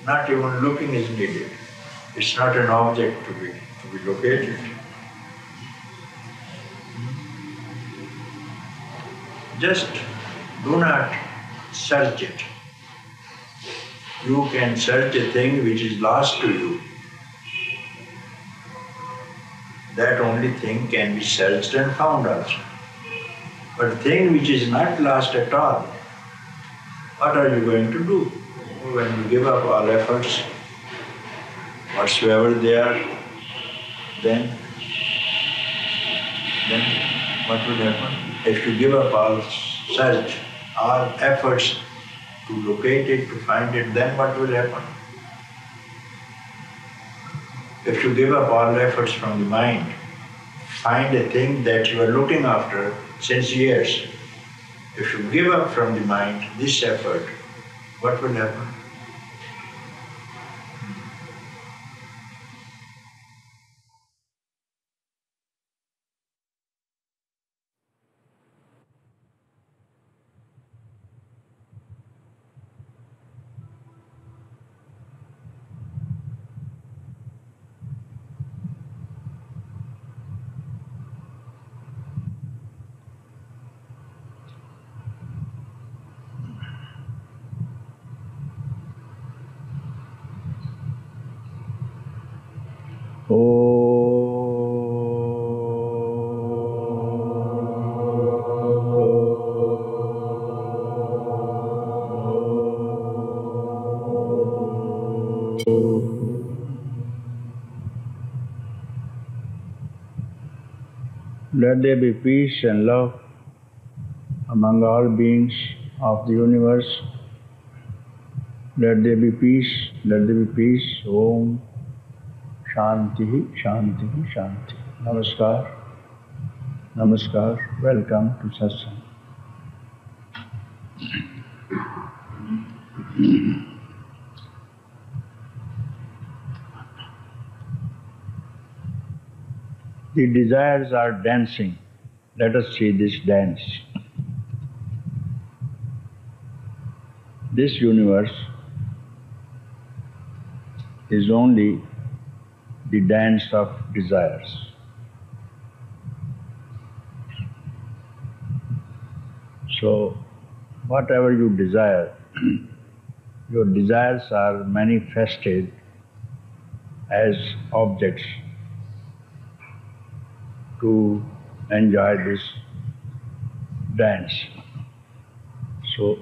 Not even looking is needed. It's not an object to be located. Just do not search it. You can search a thing which is lost to you. That only thing can be searched and found also. But a thing which is not lost at all, what are you going to do? When you give up all efforts, whatsoever they are, then what will happen? If you give up all search, all efforts to locate it, to find it, then what will happen? If you give up all efforts from the mind, find a thing that you are looking after since years. If you give up from the mind this effort, what will happen? Let there be peace and love among all beings of the universe. Let there be peace, let there be peace. Om Shanti, Shanti, Shanti. Namaskar, Namaskar. Welcome to Satsang. The desires are dancing. Let us see this dance. This universe is only the dance of desires. So, whatever you desire, your desires are manifested as objects to enjoy this dance. So,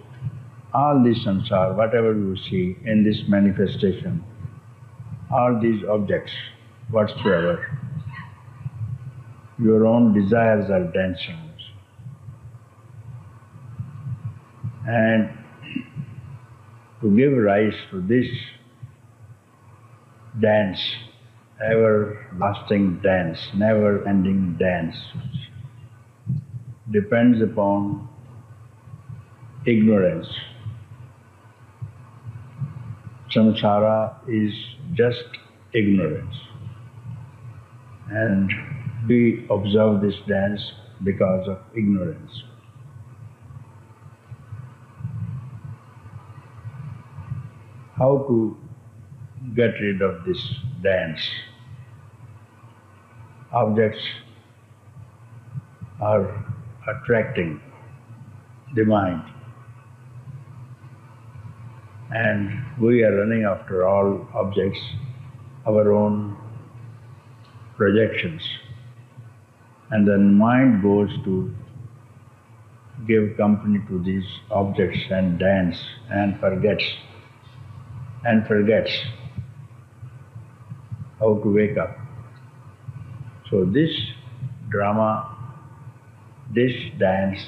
all this samsara, whatever you see in this manifestation, all these objects, whatsoever, your own desires are dancing. And to give rise to this dance, everlasting dance, never-ending dance, depends upon ignorance. Samsara is just ignorance. And we observe this dance because of ignorance. How to get rid of this dance? Objects are attracting the mind, and we are running after all objects, our own projections, and then mind goes to give company to these objects and dance and forgets how to wake up. So this drama, this dance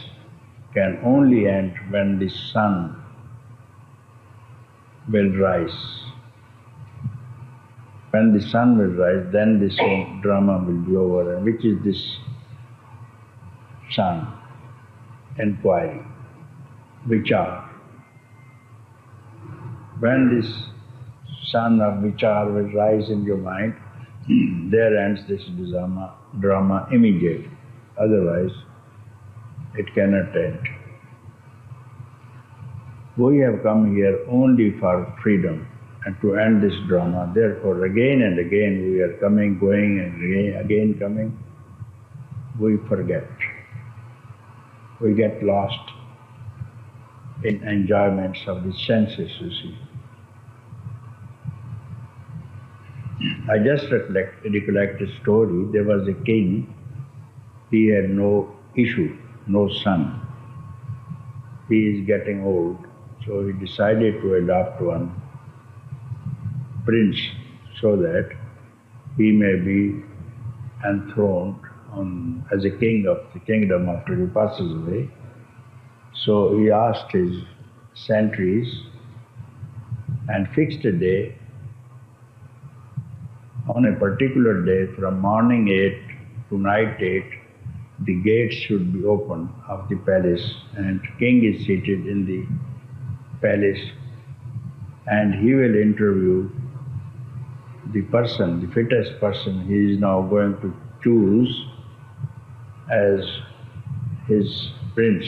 can only end when the sun will rise. When the sun will rise, then this drama will be over. And which is this sun? Inquiry, vichar. When this sun of vichar will rise in your mind, there ends this drama immediately. Otherwise, it cannot end. We have come here only for freedom, and to end this drama. Therefore, again and again we are coming, going, and again coming. We forget. We get lost in enjoyments of the senses, you see. I just recollect a story. There was a king. He had no issue, no son. He is getting old, so he decided to adopt one prince so that he may be enthroned as a king of the kingdom after he passes away. So he asked his sentries and fixed a day. On a particular day, from morning 8 to night 8, the gates should be open of the palace, and king is seated in the palace, and he will interview the person, the fittest person he is now going to choose as his prince.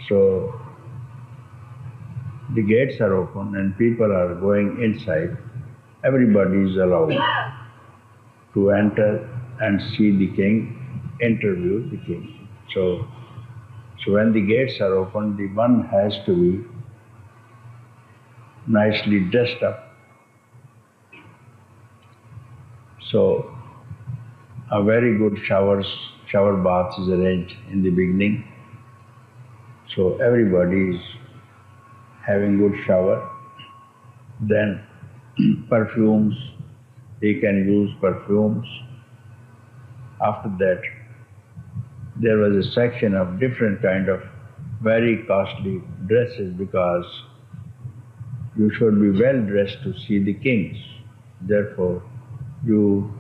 So the gates are open and people are going inside. Everybody is allowed to enter and see the king, interview the king. So when the gates are open, the one has to be nicely dressed up. So a very good shower bath is arranged in the beginning. So everybody is having good shower. Then perfumes, he can use perfumes. After that, there was a section of different kind of very costly dresses, because you should be well dressed to see the kings. Therefore, you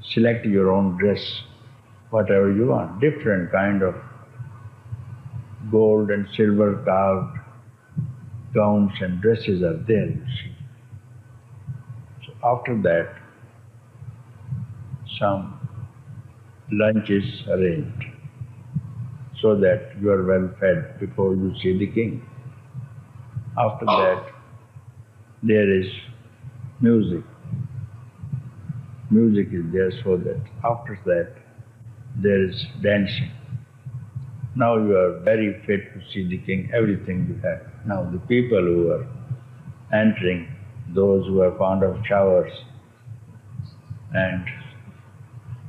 select your own dress, whatever you want. Different kind of gold and silver carved gowns and dresses are there, you see. So after that, some lunch is arranged so that you are well fed before you see the king. After that, there is music. Music is there, so that after that, there is dancing. Now you are very fit to see the king, everything you have. Now the people who are entering, those who are fond of showers, and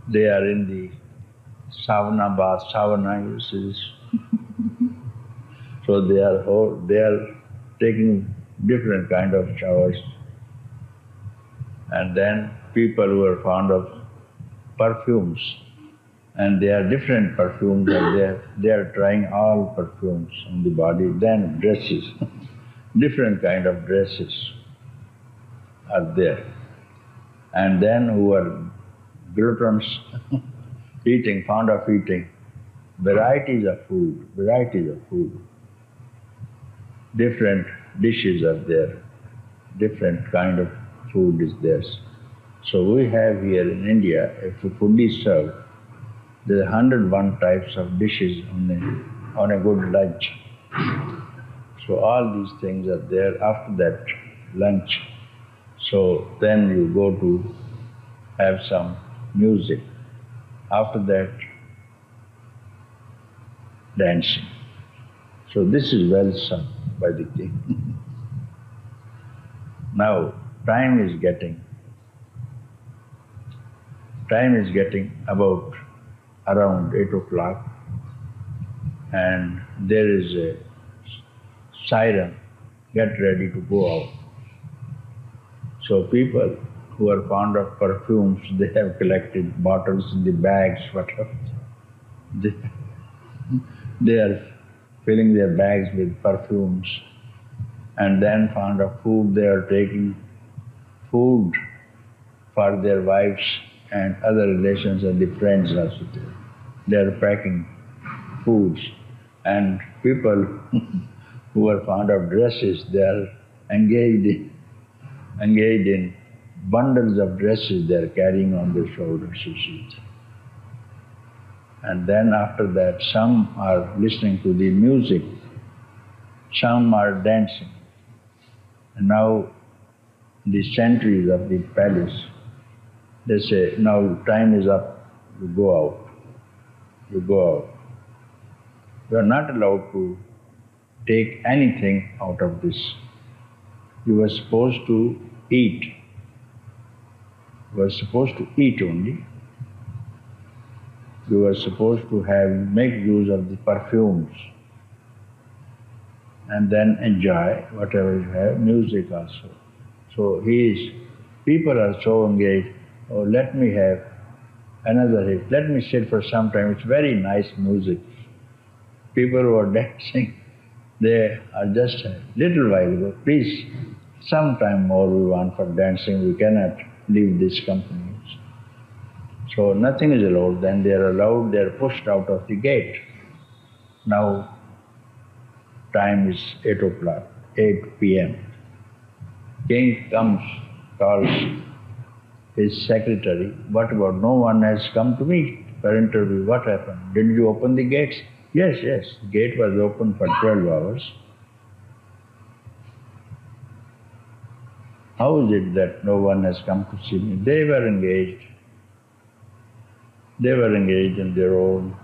they are in the savana, you see this. So they are taking different kind of showers. And then people who are fond of perfumes, and there are different perfumes, and they are trying all perfumes on the body. Then dresses, different kind of dresses are there. And then who are gluttons, fond of eating, varieties of food. Different dishes are there, different kind of food is there. So we have here in India, if food is served, there are 101 types of dishes on a good lunch. So all these things are there after that lunch. So then you go to have some music. After that, dancing. So this is well sung by the king. Now, time is getting about around 8 o'clock, and there is a siren, get ready to go out. So people who are fond of perfumes, they have collected bottles in the bags, whatever. They are filling their bags with perfumes. And then fond of food, they are taking food for their wives and other relations and the friends also there. They are packing foods. And people who are fond of dresses, they are engaged in bundles of dresses they are carrying on their shoulders, you see. And then after that, some are listening to the music, some are dancing. And now the sentries of the palace, they say, now time is up, you go out. You go out. You are not allowed to take anything out of this. You were supposed to eat. You were supposed to eat only. You were supposed to make use of the perfumes and then enjoy whatever you have, music also. So people are so engaged, oh, let me have another hit, let me sit for some time, it's very nice music. People who are dancing, they are just a little while ago, please, some time more we want for dancing, we cannot leave this company. So nothing is allowed, then they are pushed out of the gate. Now time is 8 o'clock, 8 p.m. King comes, calls his secretary, what about, no one has come to me for interview, what happened? Didn't you open the gates? Yes, the gate was open for 12 hours. How is it that no one has come to see me? They were engaged. They were engaged in their own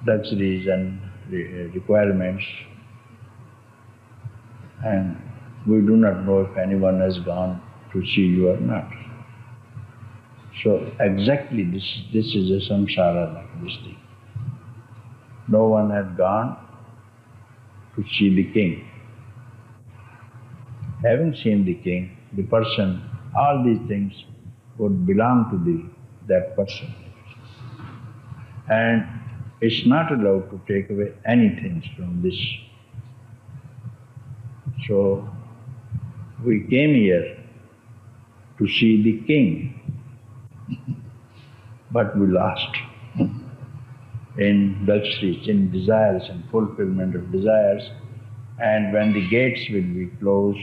luxuries and requirements. And we do not know if anyone has gone to see you or not. So exactly this is a samsara like this thing. No one had gone to see the king. Having seen the king, the person, all these things would belong to that person. And it's not allowed to take away anything from this. So we came here to see the king, but we lost in luxuries, in desires and fulfillment of desires. And when the gates will be closed,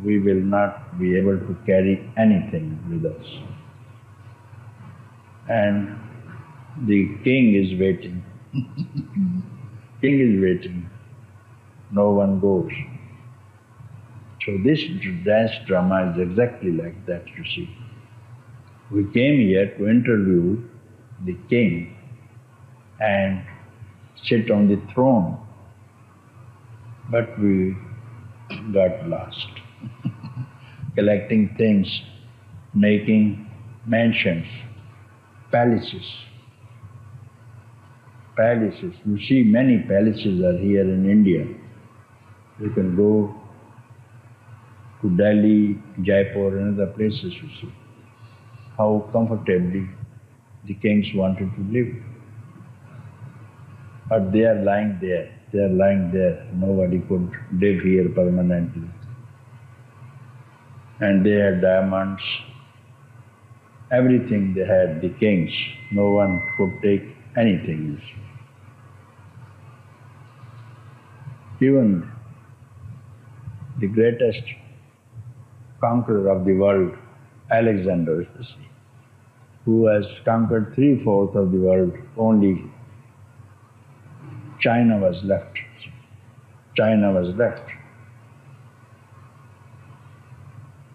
we will not be able to carry anything with us. And the king is waiting. King is waiting. No one goes. So this dance drama is exactly like that, you see. We came here to interview the king and sit on the throne, but we got lost. Collecting things, making mansions, palaces. Palaces. You see, many palaces are here in India. You can go to Delhi, Jaipur and other places, you see how comfortably the kings wanted to live. But they are lying there. They are lying there. Nobody could live here permanently. And they had diamonds, everything they had, the kings. No one could take anything. Even the greatest conqueror of the world, Alexander, who has conquered 3/4 of the world, only China was left. China was left.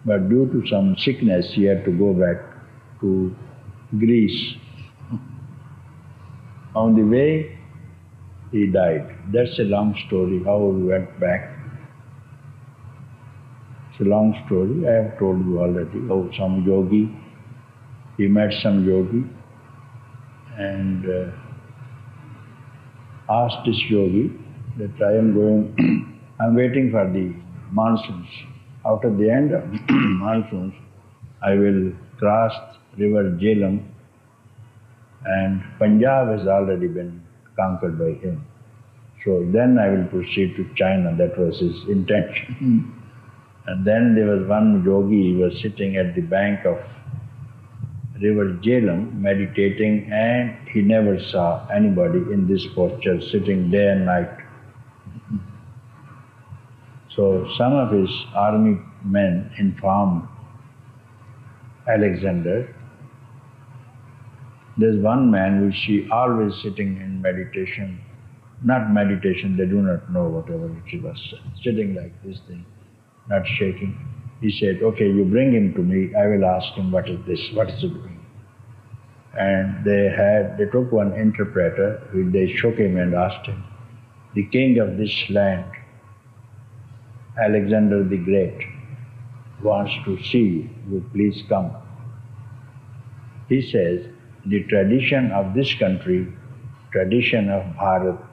But due to some sickness, he had to go back to Greece. On the way, he died. That's a long story, how he went back. It's a long story, I have told you already. Oh, some yogi, he met some yogi and asked this yogi that I'm waiting for the monsoons. After the end of monsoons, I will cross river Jhelum, and Punjab has already been conquered by him. So then I will proceed to China, that was his intention. And then there was one yogi, he was sitting at the bank of river Jhelum meditating, and he never saw anybody in this posture sitting day and night. So some of his army men informed Alexander, there's one man who is always sitting in meditation, not meditation, they do not know whatever he was sitting like this thing. not shaking. He said, okay, you bring him to me, I will ask him what is this, what is he doing. And they took one interpreter, they shook him and asked him, the king of this land, Alexander the Great, wants to see you, please come. He says, the tradition of this country, tradition of Bharat,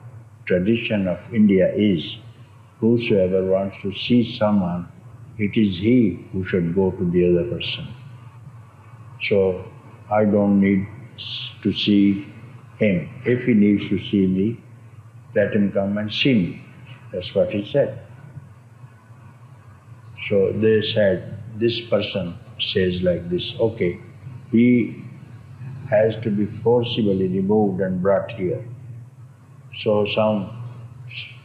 tradition of India is, whosoever wants to see someone, it is he who should go to the other person. So I don't need to see him. If he needs to see me, let him come and see me. That's what he said. So they said, this person says like this, okay, he has to be forcibly removed and brought here. So some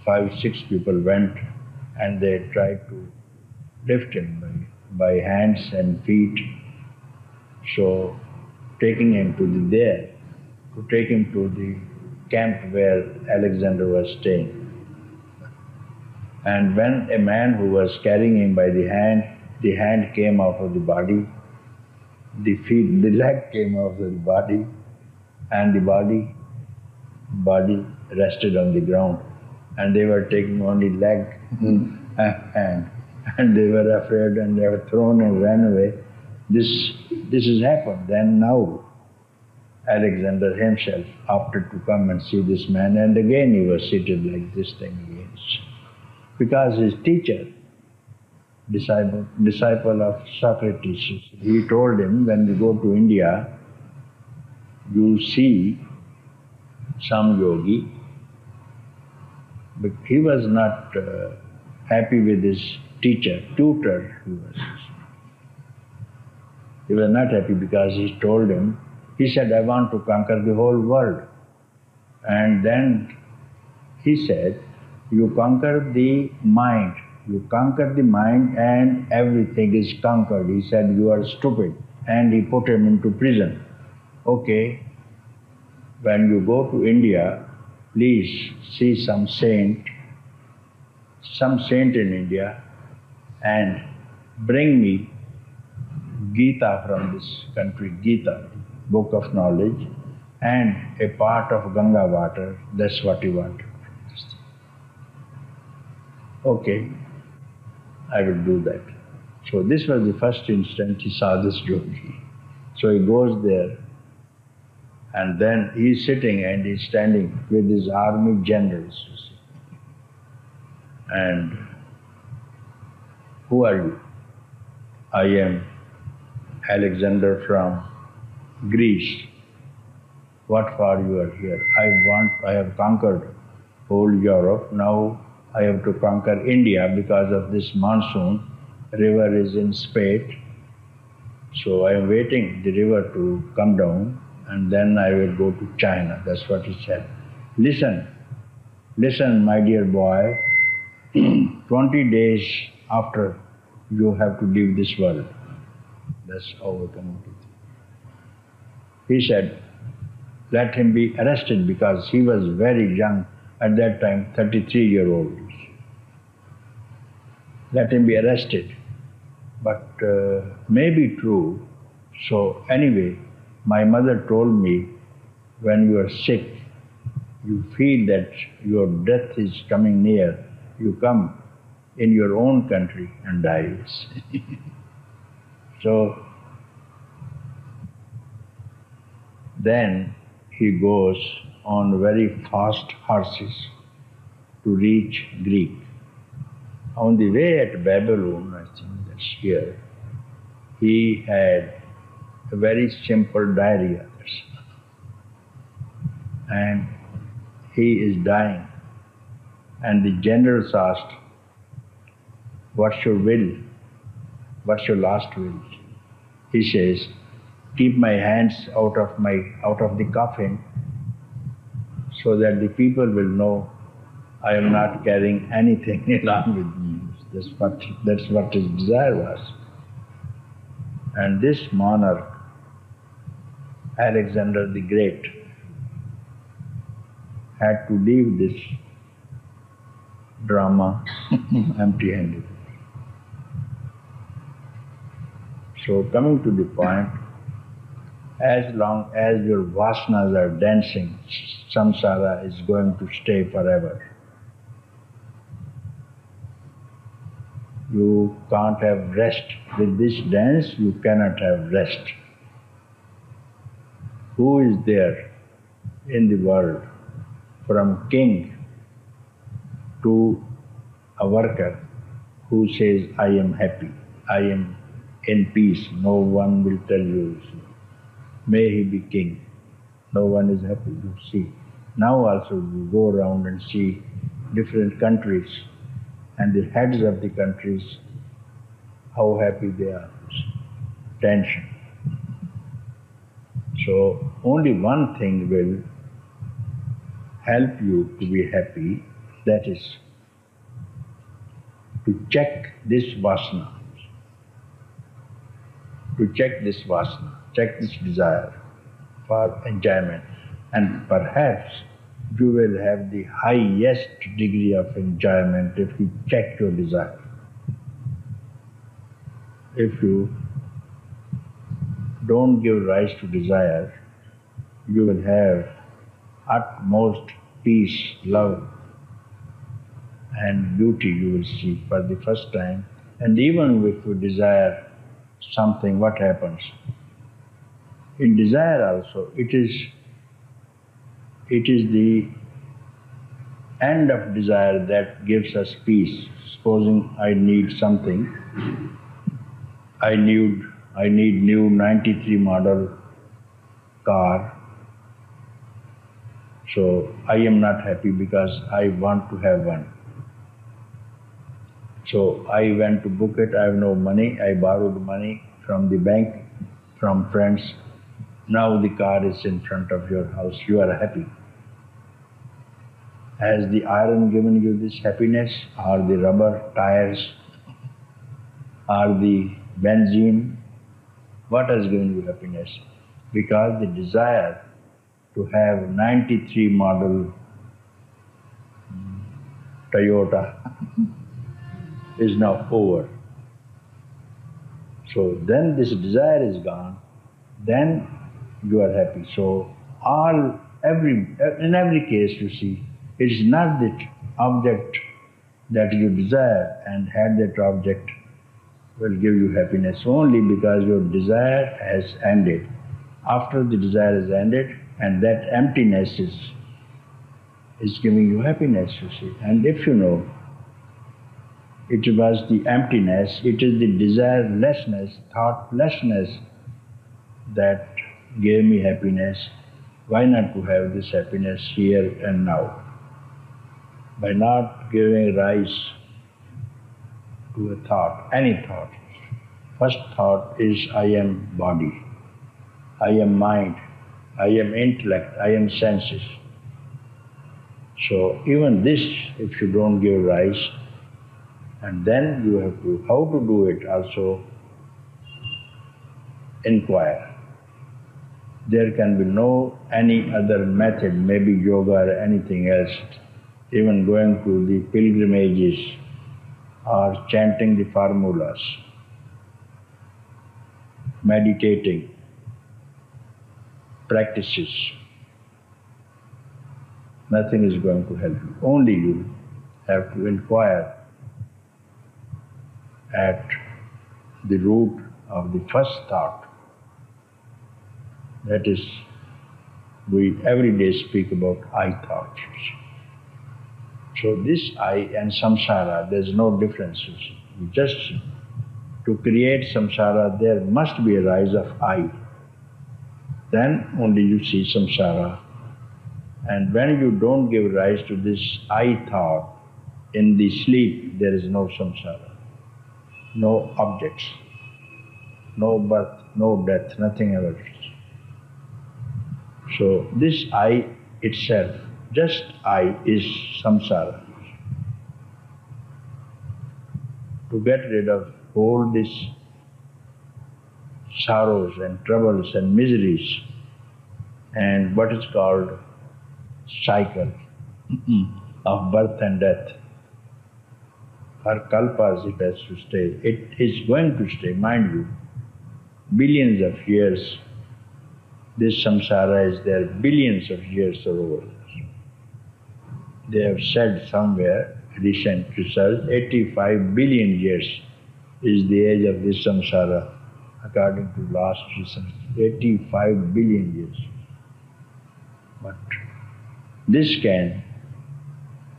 5, 6 people went and they tried to lift him by hands and feet. So taking him to take him to the camp where Alexander was staying. And when a man who was carrying him by the hand came out of the body, the leg came out of the body, and the body rested on the ground. And they were taking only leg and hand. And they were afraid and they were thrown and ran away. This has happened. Then now, Alexander himself opted to come and see this man, and again he was seated like this thing again. Because his teacher, disciple of Socrates, he told him, when you go to India, you see some yogi, but he was not happy with his tutor. He was not happy because he told him, he said, I want to conquer the whole world. And then he said, you conquer the mind and everything is conquered. He said, you are stupid. And he put him into prison. Okay, when you go to India, please see some saint in India, and bring me Gita from this country, Gita, book of knowledge, and a part of Ganga water. That's what he wanted. Okay, I will do that. So this was the first instant he saw this yogi. So he goes there, and then he is sitting and he is standing with his army generals. And who are you? I am Alexander from Greece. What for you are here? I have conquered whole Europe. Now I have to conquer India because of this monsoon. River is in spate. So I am waiting the river to come down, and then I will go to China. That's what he said. Listen, my dear boy, 20 days after you have to leave this world. That's how we come to it. He said, let him be arrested because he was very young at that time, 33-year-old. Let him be arrested. But may be true. So anyway, my mother told me, when you are sick, you feel that your death is coming near, you come in your own country and die. So then he goes on very fast horses to reach Greece. On the way at Babylon, I think that's here, he had a very simple diarrhea. And he is dying. And the generals asked, what's your will? What's your last will? He says, keep my hands out of the coffin so that the people will know I am not carrying anything along with me. That's what his desire was. And this monarch, Alexander the Great, had to leave this drama empty-handed. So coming to the point, as long as your vasanas are dancing, samsara is going to stay forever. You can't have rest. With this dance, you cannot have rest. Who is there in the world, from king to a worker, who says, I am happy, I am in peace? No one will tell you, may he be king. No one is happy, you see. Now also you go around and see different countries and the heads of the countries, how happy they are. Tension. So only one thing will help you to be happy, that is to check this vasana, check this desire for enjoyment, and perhaps you will have the highest degree of enjoyment if you check your desire. If you don't give rise to desire, you will have utmost peace, love, and beauty you will see for the first time. And even if you desire something, what happens? In desire also, it is the end of desire that gives us peace. Supposing I need something, I need new 93 model car, so I am not happy because I want to have one. So I went to book it, I have no money, I borrowed money from the bank, from friends. Now the car is in front of your house, you are happy. Has the iron given you this happiness, or the rubber tires, or the benzene? What has given you happiness? Because the desire to have 93 model Toyota is now over. So then this desire is gone, then you are happy. So in every case you see, it is not the object that you desire and had that object will give you happiness, only because your desire has ended. After the desire is ended, and that emptiness is giving you happiness, you see. And if you know it was the emptiness, it is the desirelessness, thoughtlessness that gave me happiness, why not to have this happiness here and now? By not giving rise to a thought, any thought. First thought is, I am body, I am mind, I am intellect, I am senses. So even this, if you don't give rise, and then you have to, how to do it also, inquire. There can be no any other method, maybe yoga or anything else, even going to the pilgrimages or chanting the formulas, meditating, practices. Nothing is going to help you. Only you have to inquire at the root of the first thought. That is, we every day speak about I thoughts. So this I and samsara, there is no difference. Just to create samsara, there must be a rise of I. Then only you see samsara. And when you don't give rise to this I thought, in the sleep there is no samsara, no objects, no birth, no death, nothing else. So this I itself, just I, is samsara. To get rid of all these sorrows and troubles and miseries and what is called cycle of birth and death, for kalpas it has to stay. It is going to stay, mind you. billions of years. This samsara is there billions of years over. They have said somewhere, recent research, 85 billion years is the age of this samsara, according to last research, 85 billion years. But these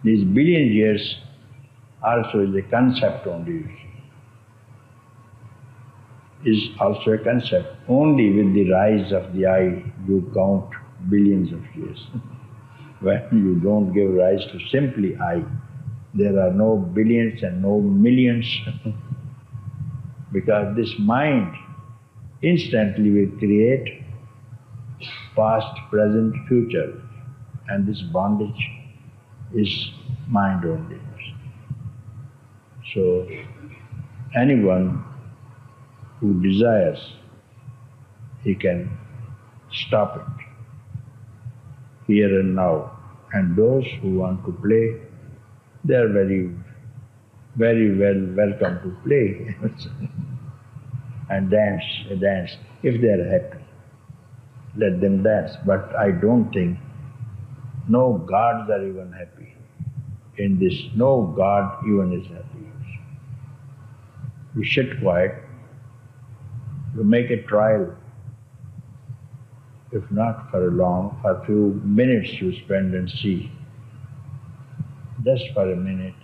billion years also is a concept only. Is also a concept. Only with the rise of the I you count billions of years. When you don't give rise to simply I, there are no billions and no millions. Because this mind instantly will create past, present, future, and this bondage is mind only. So, anyone who desires, he can stop it here and now. And those who want to play, they are very, very welcome to play and dance, if they are happy. Let them dance. But I don't think no gods are even happy in this. No god even is happy. You sit quiet, you make a trial. If not for long, for a few minutes you spend and see. Just for a minute,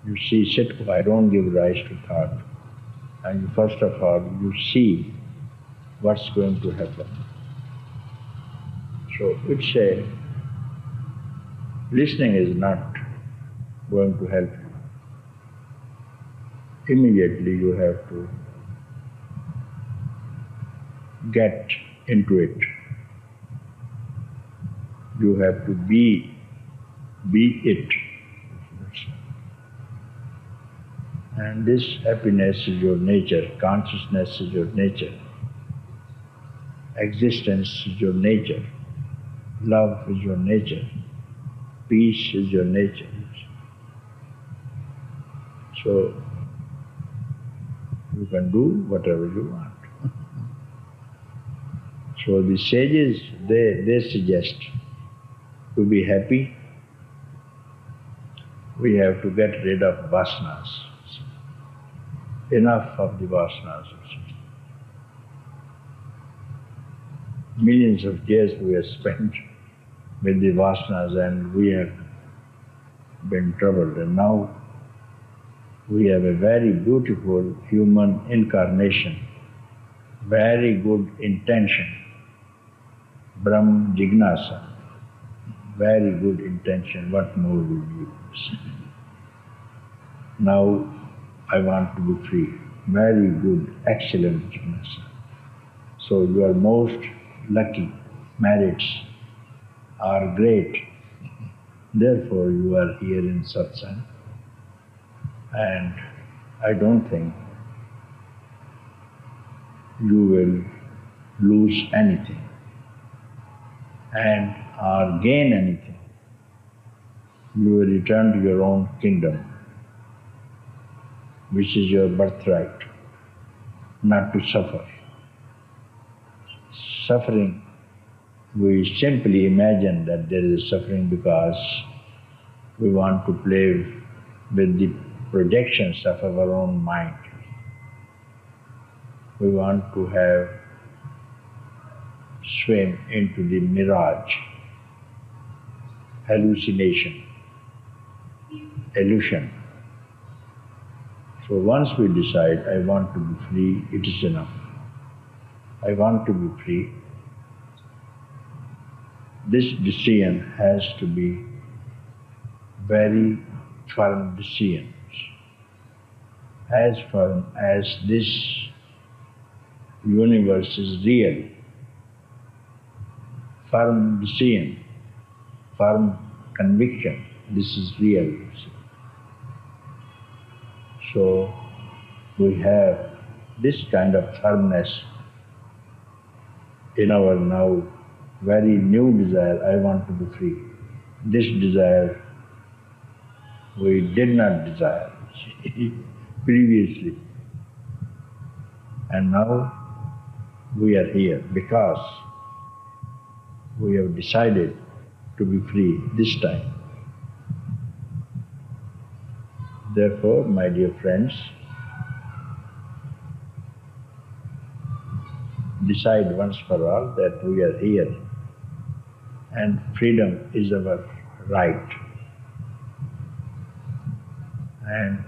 you see, sit quiet, don't give rise to thought. And you, first of all, you see what's going to happen. So it's listening is not going to help you. Immediately you have to get into it. You have to be it. And this happiness is your nature, consciousness is your nature, existence is your nature, love is your nature, peace is your nature. So, you can do whatever you want. So the sages, they suggest to be happy, we have to get rid of vasanas. Enough of the vasanas. Millions of years we have spent with the vasanas and we have been troubled. And now we have a very beautiful human incarnation, very good intention, Brahm Jignasa, very good intention, what more will you say? Now I want to be free, very good, excellent Jignasa. So you are most lucky, merits are great, therefore you are here in satsang. And I don't think you will lose anything and or gain anything. You will return to your own kingdom, which is your birthright, not to suffer. Suffering, we simply imagine that there is suffering because we want to play with the projections of our own mind. We want to swim into the mirage, hallucination, illusion. So once we decide, I want to be free, it is enough. I want to be free. This decision has to be very firm decision. As firm as this universe is real, firm decision, firm conviction, this is real. So we have this kind of firmness in our now very new desire, I want to be free. This desire we did not desire previously. And now we are here because we have decided to be free this time. Therefore, my dear friends, decide once for all that we are here and freedom is our right. And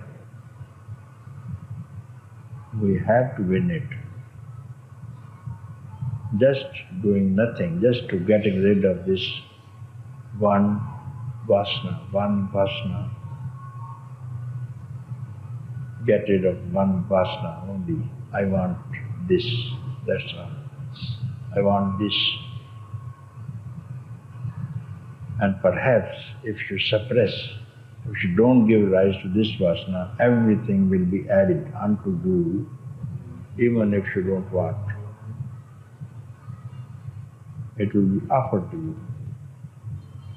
we have to win it. Just doing nothing, just to getting rid of this one vasana. Get rid of one vasana only. I want this, that's all. I want this. And perhaps if you suppress, if you don't give rise to this vasana, everything will be added unto you, even if you don't want. It will be offered to you.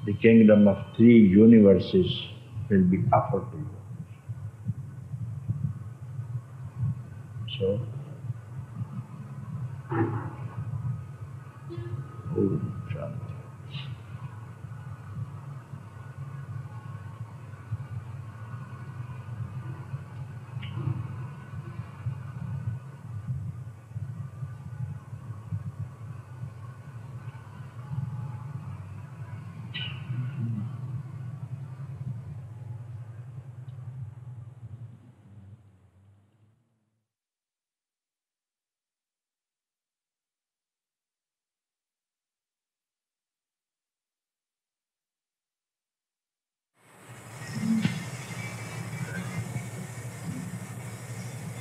The kingdom of three universes will be offered to you. So, Om Shanti.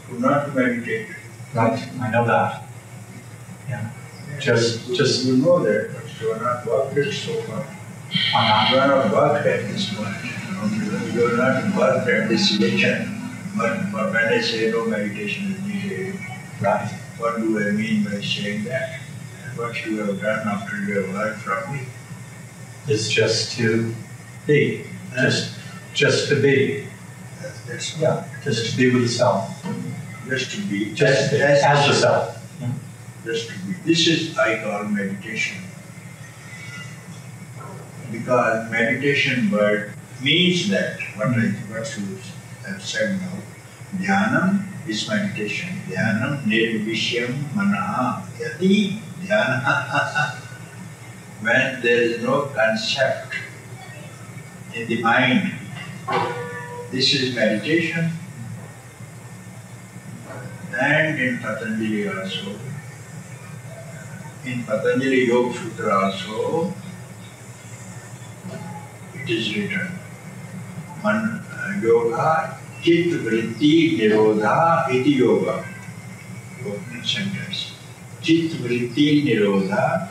Do not meditate. Right, I know that. Yeah. Just you know that, but you are not worked it so far. You are not worked at this point. You are not worked at this situation. But when I say no meditation is needed, right. What do I mean by saying that? What you have done after you have heard from me? Is just to be. Just to be. That's yeah. Just to be with the self. Just to be. Just to be. As the self. Yeah. Just to be. This is I call meditation. Because meditation word means that what you have said now. Dhyanam is meditation. Dhyanam nirvishyam manaha yati dhyana. When there is no concept in the mind, this is meditation. And in Patanjali also, in Patanjali Yoga Sutra also, it is written, yoga chit vritti nirodha iti yoga. Opening sentence. Chit vritti nirodha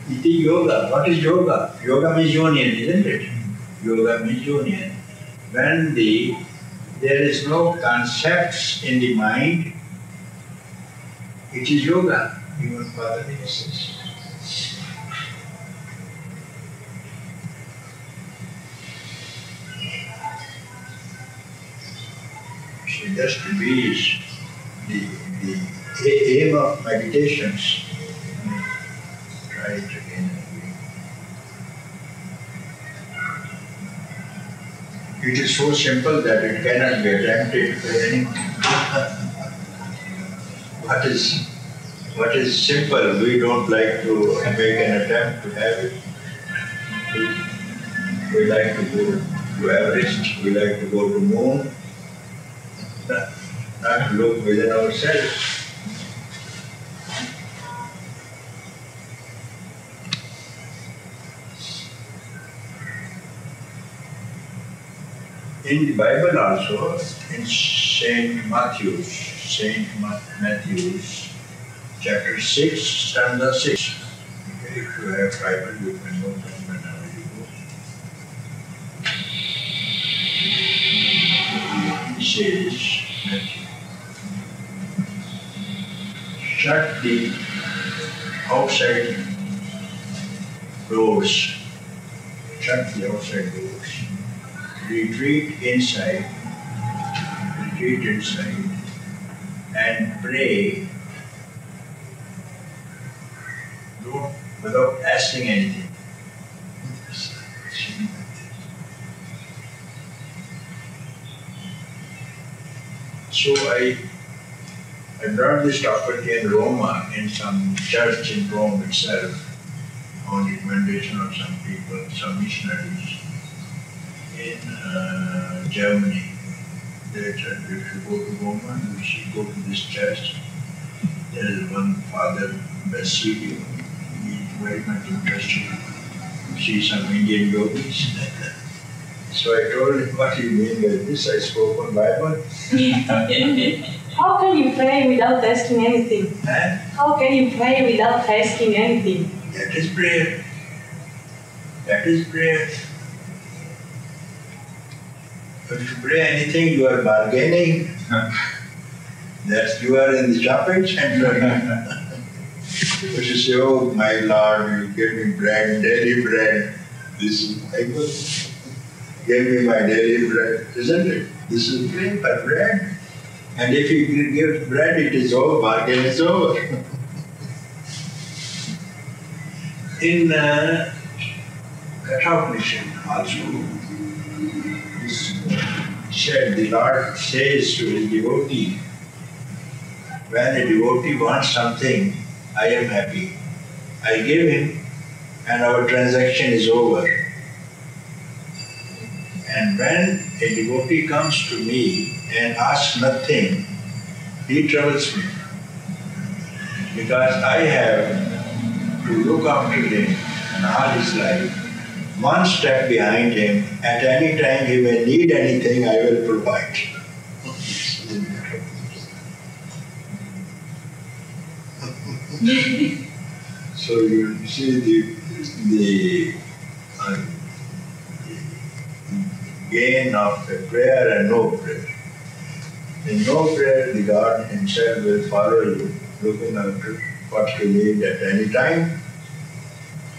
iti yoga. What is yoga? Yoga means union, isn't it? Yoga means union. When there is no concepts in the mind, it is yoga. Even Patanjali says. Just to be is the aim of meditations. Try it again and again. It is so simple that it cannot be attempted by anyone. What is simple, we don't like to make an attempt to have it. We like to go to Everest, we like to go to moon. Not look within ourselves. In the Bible also, in Saint Matthew's, chapter 6, stanza 6. Okay, if you have Bible, you can note them whenever you go. He says, shut the outside doors. Shut the outside doors. Retreat inside, and pray without asking anything. So I brought this topic in Roma, in some church in Rome itself, on recommendation of some people, some missionaries in Germany. They said, if you go to Roma, you should go to this church. There is one Father Basilio. He is very much interested to see some Indian yogis. So I told him, what do you mean by this? I spoke on Bible. How can you pray without asking anything? Huh? How can you pray without asking anything? That is prayer. That is prayer. If you pray anything, you are bargaining. That you are in the shopping center. If you say, oh my Lord, you give me bread, daily bread. This is Bible. Give me my daily bread, isn't it? This is prayer for bread. And if you give bread, it is over, bargain is over. In Katholism also, this said the Lord says to his devotee, when a devotee wants something, I am happy. I give him and our transaction is over. And when a devotee comes to me and asks nothing, he troubles me. Because I have to look after him and all his life, one step behind him. At any time he may need anything, I will provide. So you see the gain of the prayer and no prayer. In no prayer, the God Himself will follow you, looking after what you need at any time,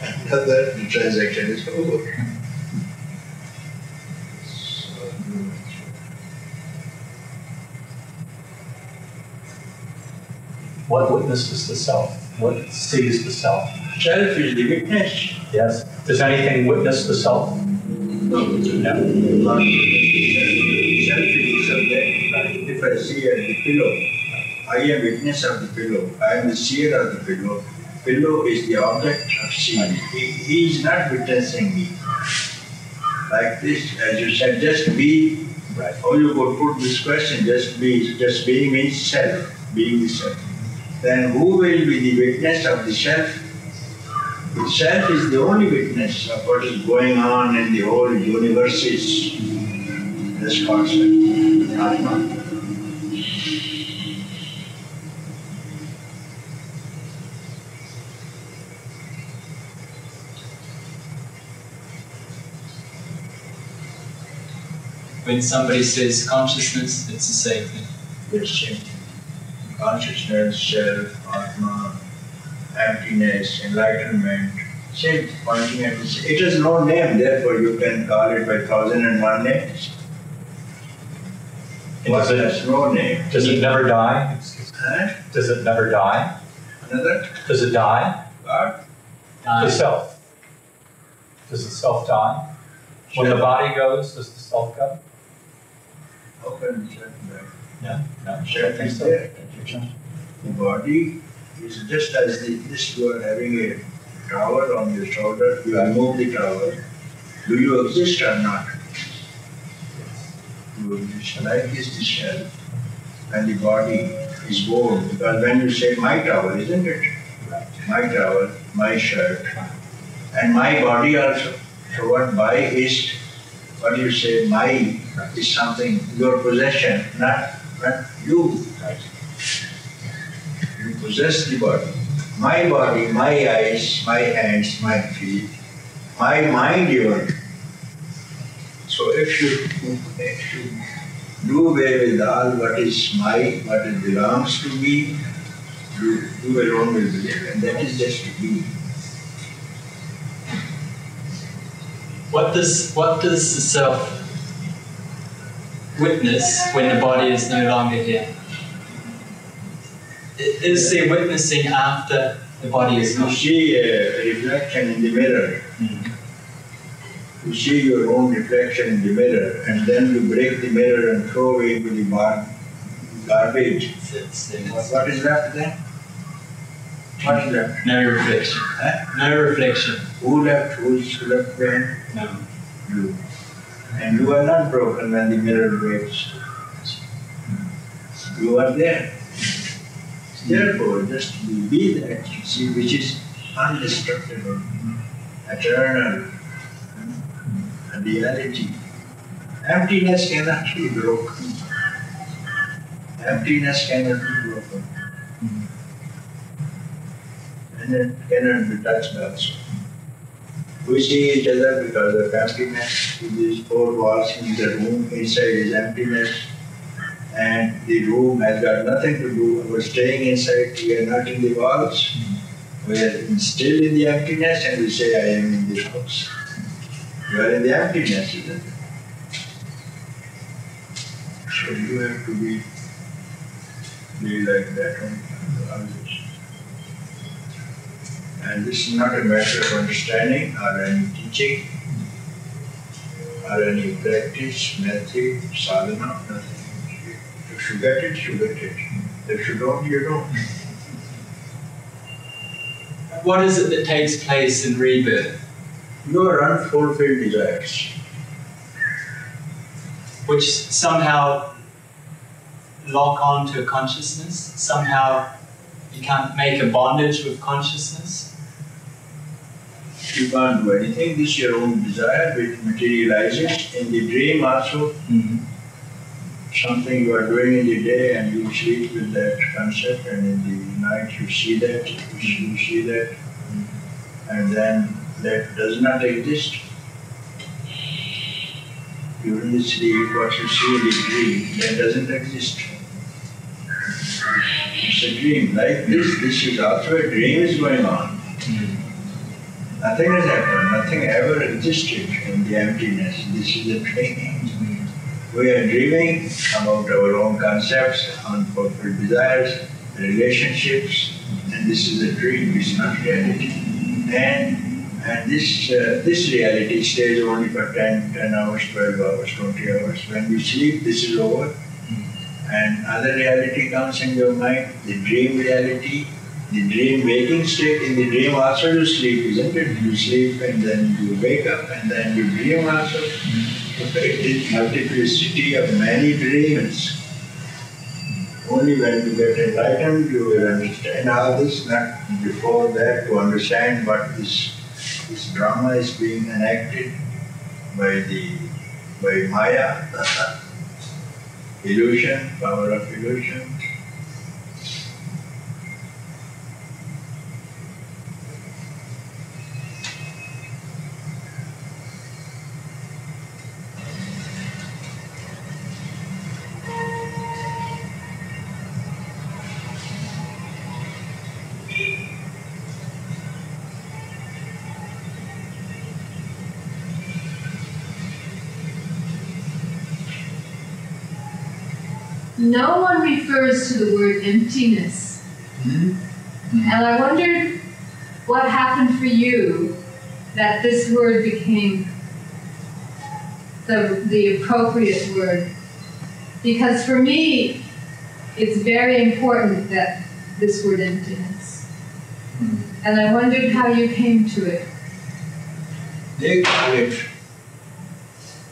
and after that the transaction is over. What witnesses the self? What sees the self? Self is the witness. Yes. Does anything witness the self? No. Self is the subject. If I see at the pillow, I am witness of the pillow. I am the seer of the pillow. Pillow is the object of seeing. He is not witnessing me. Like this, as you said, just be. Right. How you could put this question, just be. Just being means self, being the self. Then who will be the witness of the self? The self is the only witness of what is going on in the whole universes. This concept, Atma. When somebody says consciousness, it's the same thing. It's same thing. Consciousness, self, Atma, emptiness, enlightenment, same pointing at this. It has no name, therefore you can call it by 1001 names. What has no name? Does it never die? Huh? Does it never die? Another? Does it die? What? The self. Does the self die? When the body goes, does the self go? How can you say that? No. Self is there. The body is just as this you are having a towel on your shoulder, you remove the towel. Do you exist or not? You exist. Like is the shell and the body is born. Because when you say my towel, isn't it? My towel, my shirt, and my body also. So what by is, what you say, my is something, your possession, not you. You possess the body, my eyes, my hands, my feet, my mind even. So if you do away with all what is my, what it belongs to me, you alone will believe, and that is just to be. What does the self witness when the body is no longer here? Is there witnessing after The body is You not. see a reflection in the mirror. You see your own reflection in the mirror, and then you break the mirror and throw away into the garbage. What is left then? What is left? No reflection. Huh? No reflection. Who left? Who's left behind? No. You. And you are not broken when the mirror breaks. You are there. Therefore, just be that, you see, which is indestructible, eternal, reality. Emptiness cannot be broken. Emptiness cannot be broken. And it cannot be touched also. We see each other because of emptiness. These four walls in the room, inside is emptiness. And the room has got nothing to do. We're staying inside, we are not in the walls. We are still in the emptiness and we say, I am in this house. You are in the emptiness, isn't it? So you have to be like that on others. And this is not a matter of understanding or any teaching or any practice, method, sadhana, nothing. If you get it, you get it. If you don't, you don't. What is it that takes place in rebirth? Your unfulfilled desires. Which somehow lock on to consciousness? Somehow you can't make a bondage with consciousness? You can't do anything. This is your own desire which materializes in the dream also. Something you are doing in the day and you sleep with that concept, and in the night you see that, you see that, and then that does not exist. During the sleep, what you see in the dream, that doesn't exist. It's a dream. Like this is also a dream is going on. Nothing has happened, nothing ever existed in the emptiness. This is a dream. We are dreaming about our own concepts, unfulfilled desires, relationships, and this is a dream, it's not reality. And this reality stays only for 10 hours, 12 hours, 20 hours. When you sleep, this is over. And other reality comes in your mind, the dream reality, the dream waking state. In the dream also you sleep, isn't it? You sleep and then you wake up and then you dream also. It is multiplicity of many dreams. Only when you get enlightened you will understand all this, not before that, to understand what this drama is being enacted by Maya, illusion, power of illusion. No one refers to the word emptiness. And I wondered what happened for you that this word became the appropriate word. Because for me, it's very important that this word emptiness. And I wondered how you came to it. They call it,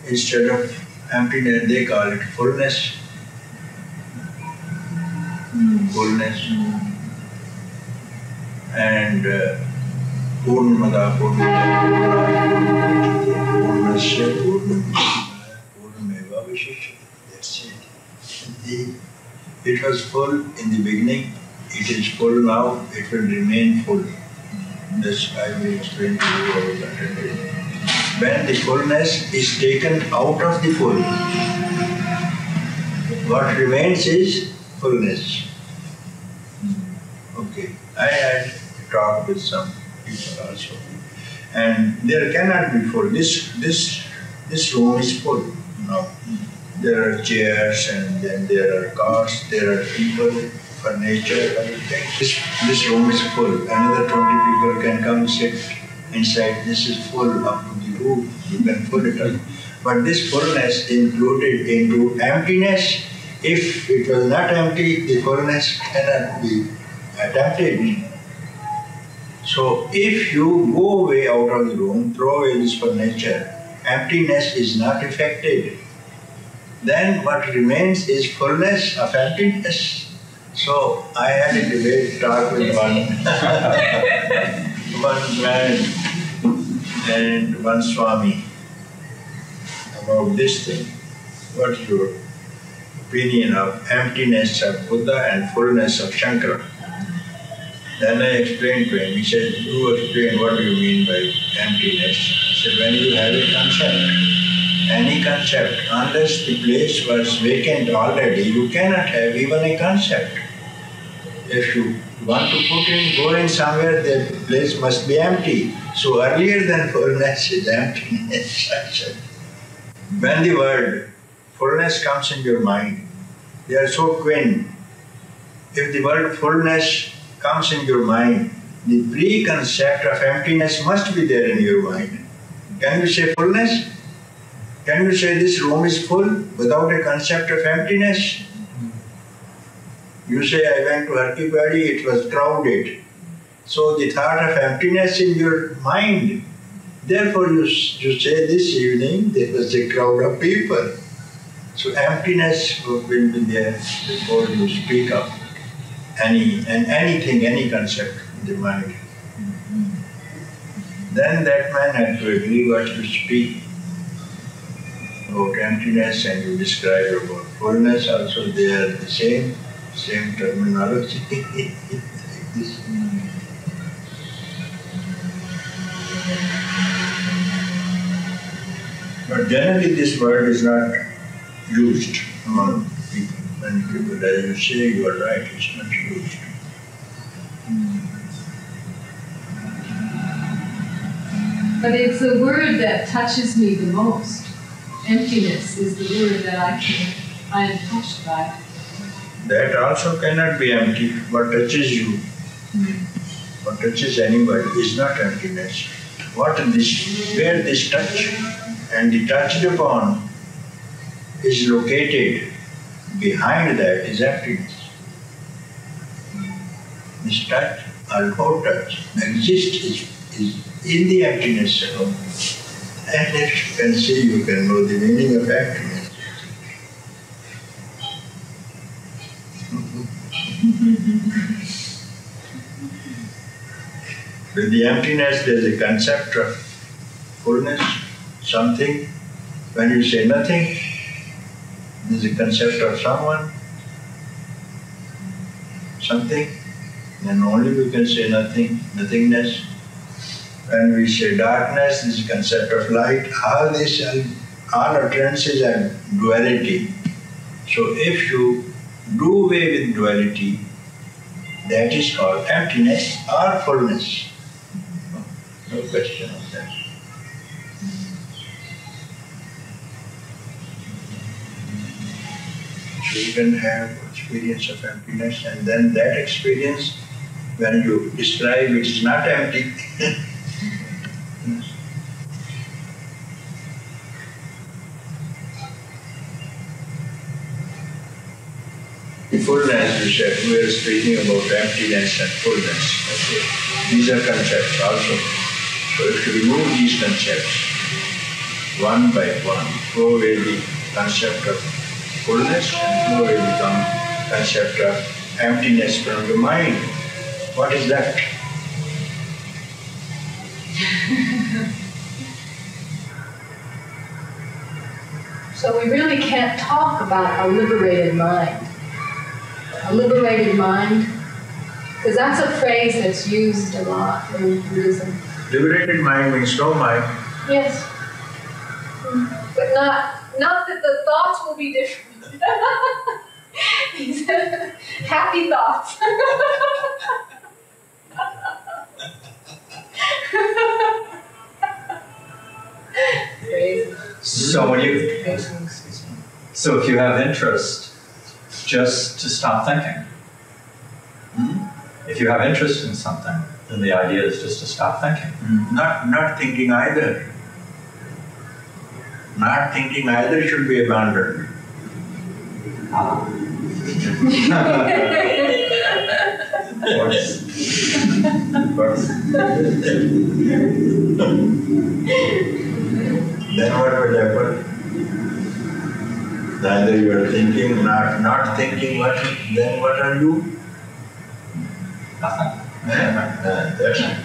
instead of emptiness, they call it fullness. Fullness. And Purnamada Purnamada Purnasya Purnameva Vishesha. That's it. It was full in the beginning, it is full now, it will remain full. This I will explain to you about that. When the fullness is taken out of the full, what remains is fullness. Okay, I had talked with some people also, and there cannot be full. This room is full now. There are chairs, and then there are cars, there are people, furniture, this room is full. Another 20 people can come sit inside. This is full up to the roof. You can pull it up. But this fullness included into emptiness. If it was not empty, the fullness cannot be attempted. So if you go away out of the room, throw away this furniture, emptiness is not affected. Then what remains is fullness of emptiness. So I had a debate talk with one man and one Swami about this thing. What's your opinion of emptiness of Buddha and fullness of Shankara? Then I explained to him. He said, "You explain what do you mean by emptiness?" I said, "When you have a concept, any concept, unless the place was vacant already, you cannot have even a concept. If you want to go in somewhere, the place must be empty. So earlier than fullness is emptiness." I said, when the word fullness comes in your mind, they are so twin. If the word fullness comes in your mind, the pre-concept of emptiness must be there in your mind. Can you say fullness? Can you say this room is full without a concept of emptiness? You say, I went to Harkipadi, it was crowded. So the thought of emptiness in your mind. Therefore you say this evening there was a crowd of people. So emptiness will be there before you speak of anything, any concept in the mind. Then that man had to agree what you speak about emptiness and you describe about fullness. Also they are the same terminology. But generally this word is not used among people. When people, as you say, you are right, it's not used. But it's the word that touches me the most. Emptiness is the word that I am touched by. That also cannot be empty. What touches you, what touches anybody is not emptiness. Where this touch and the touched upon is located, behind that is emptiness. This touch or no touch exists is in the emptiness alone. And if you can see, you can know the meaning of emptiness. With the emptiness, there is a concept of fullness, something. When you say nothing, there is a concept of someone, something. Then only we can say nothing, nothingness. When we say darkness, this is the concept of light. All utterances are duality. So if you do away with duality, that is called emptiness or fullness. No question of that. So you can have experience of emptiness, and then that experience, when you describe it is not empty. Fullness, you said, we are speaking about emptiness and fullness. Okay. These are concepts also. So if you remove these concepts, one by one, throw away the concept of fullness and throw away the concept of emptiness from the mind. What is that? So we really can't talk about a liberated mind. A liberated mind, because that's a phrase that's used a lot in Buddhism. Liberated mind means no mind. Yes. But not that the thoughts will be different. Happy thoughts. Crazy. So if you have interest, just to stop thinking. if you have interest in something, then the idea is just to stop thinking. Not thinking either. Not thinking either should be abandoned. Then what will happen? Neither you are thinking, not thinking, then what are you? Nothing. That's it.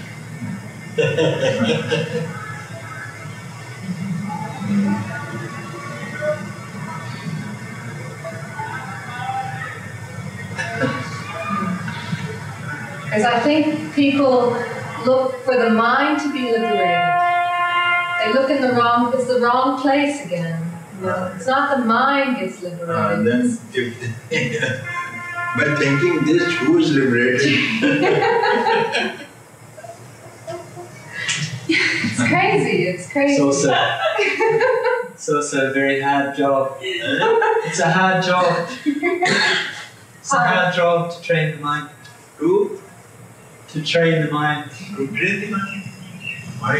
Because I think people look for the mind to be liberated. They look in it's the wrong place again. You know, it's not the mind gets liberated. Then by thinking this, who is liberated? It's crazy. It's crazy. It's also a very hard job. It's a hard job. It's a hard job to train the mind. To train the mind. To train the mind? Why?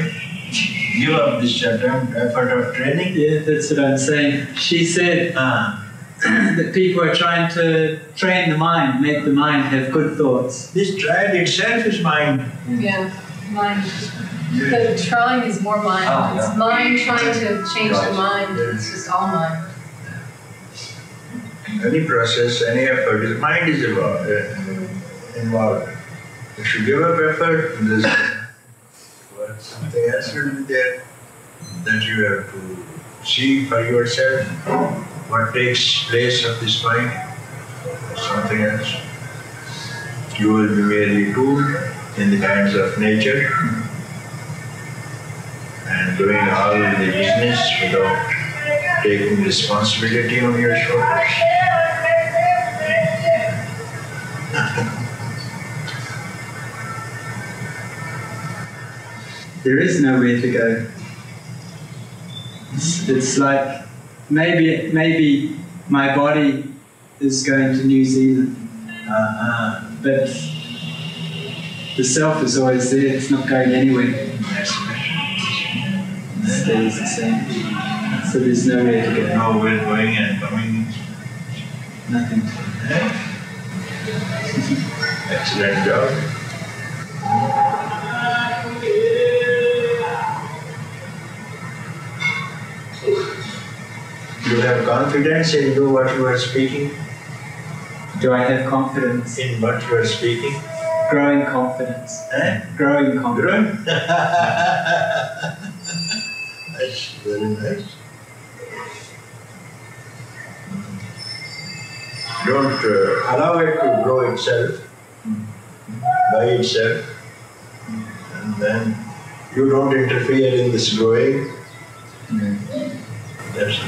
Give up this effort of training? Yeah, that's what I'm saying. She said that people are trying to train the mind, make the mind have good thoughts. This trial itself is mind. Yeah, mind. The trying is more mind. It's mind trying to change the mind. It's just all mind. Any process, any effort, mind is involved. If you give up effort, there's something else will be there that you have to see for yourself. What takes place of this mind? Something else. You will be merely a tool in the hands of nature and doing all the business without taking responsibility on your shoulders. There is nowhere to go. It's like maybe my body is going to New Zealand, but the self is always there. It's not going anywhere. It stays the same. So there's nowhere to go. Nowhere going and coming. Nothing. Excellent job. You have confidence in what you are speaking? Do I have confidence? In what you are speaking? Growing confidence. Growing confidence. Growing? That's very nice. Don't allow it to grow itself, by itself, and then you don't interfere in this growing. That's it.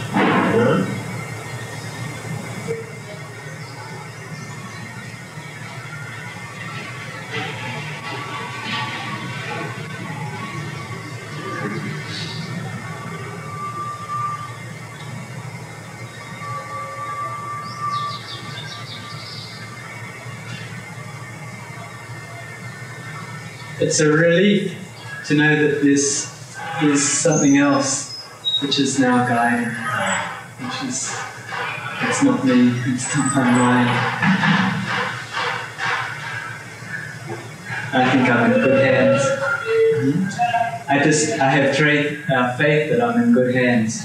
It's a relief to know that there's something else which is now guiding, it's not me, it's not my mind. I think I'm in good hands. I have faith that I'm in good hands.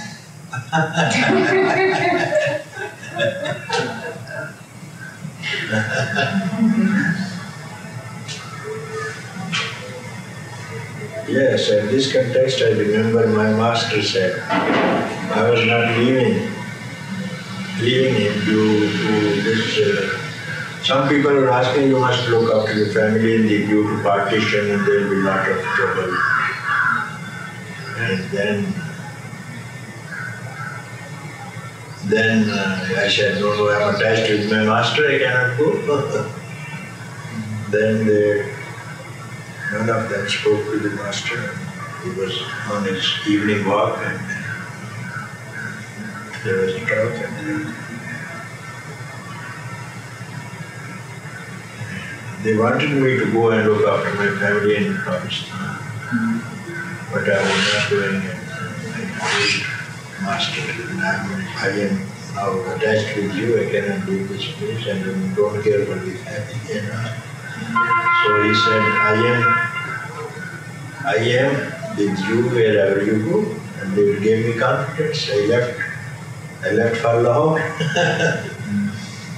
Yes, in this context I remember my master said, I was not leaving him to this. Some people are asking, you must look after your family and due to partition and there will be a lot of trouble. And then I said, no, I'm attached with my master, I cannot go. Then none of them spoke to the master. He was on his evening walk and there was a drought and They wanted me to go and look after my family in Pakistan, but I was not doing it. Master, I am now attached with you, I cannot leave this place, and you don't care for the family. So he said, I am with you wherever you go, and they gave me confidence. I left for Lahore,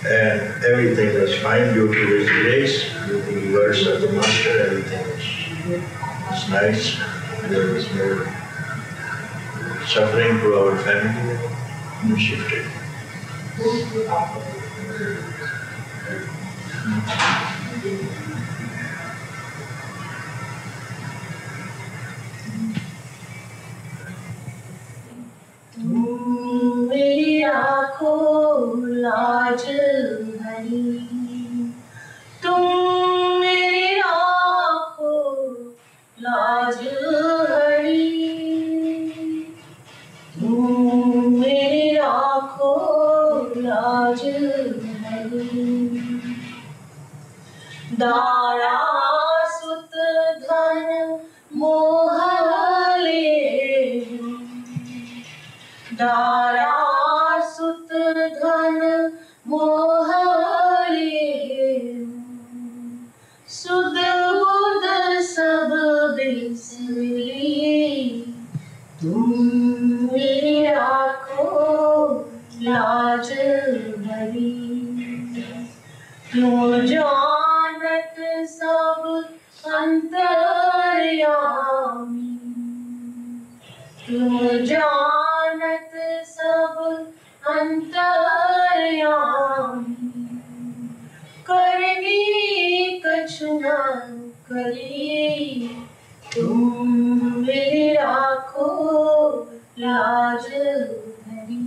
and everything was fine due to his grace, due to the words of the Master, everything was nice. There was no suffering to our family. We shifted. मेरी आँखों लाज भरी, तुम मेरी आँखों लाज भरी, तुम मेरी आँखों लाज भरी, दारा सुत धन मोह ले, दारा सुत धन मोह ले, सुध बुध सब बिसरी, तुम मेरी आँखों लाज भरी, तुम जानत सब अंतर्यामी, तुम जानत सब अंतर्यामी, करनी कछु न करी, तुम मेरी आँखों लाज भरी,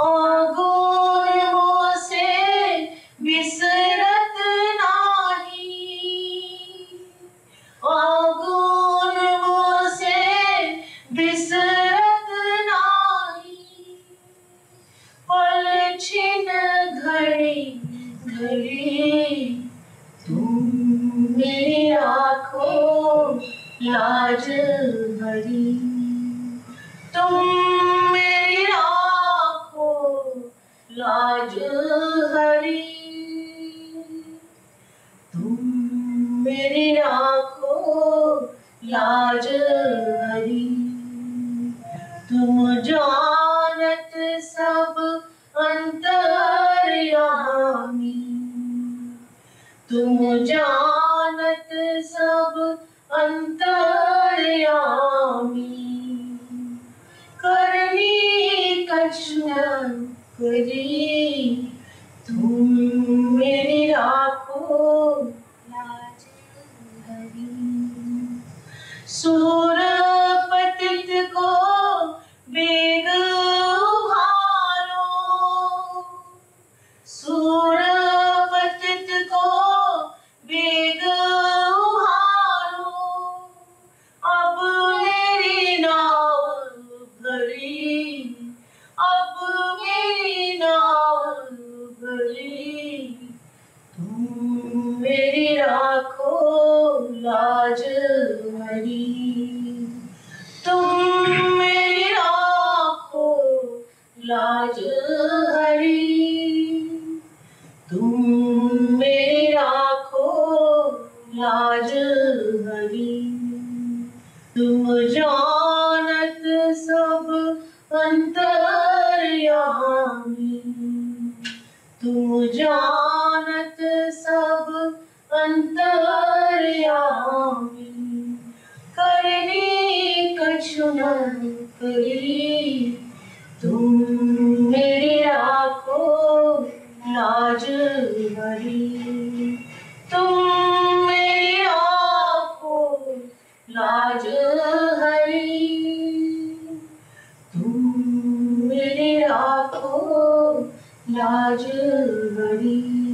अवगुण मोसे बिसरत नाही, अवगुण मोसे बिसरत नाही, पल छिन घड़ी घड़ी, तुम मेरी आँखों लाज भरी, तुम मेरी आँखों लाज भरी, तुम मेरी आँखों लाज भरी, तुम जानत सब अंतर्यामी, तुम जानत सब अंतर्यामी, करनी कछु न करी, तुम मेरी आँखों लाज भरी, सूर पतित को बेग उभारो, सूर पतित को बेग उभारो, अब मेरी नाव भरी, अब मेरी नाव भरी, तुम मेरी आँखों लाज भरी, तुम मेरी आँखों लाज भरी, तुम मेरी आँखों लाज भरी, तुम जानत सब अंतर्यामी, तुम जानत सब अंतर्यामी, करनी कछु न करी, तुम मेरी आँखों लाज भरी, तुम मेरी आँखों लाज भरी, तुम मेरी आँखों लाज भरी।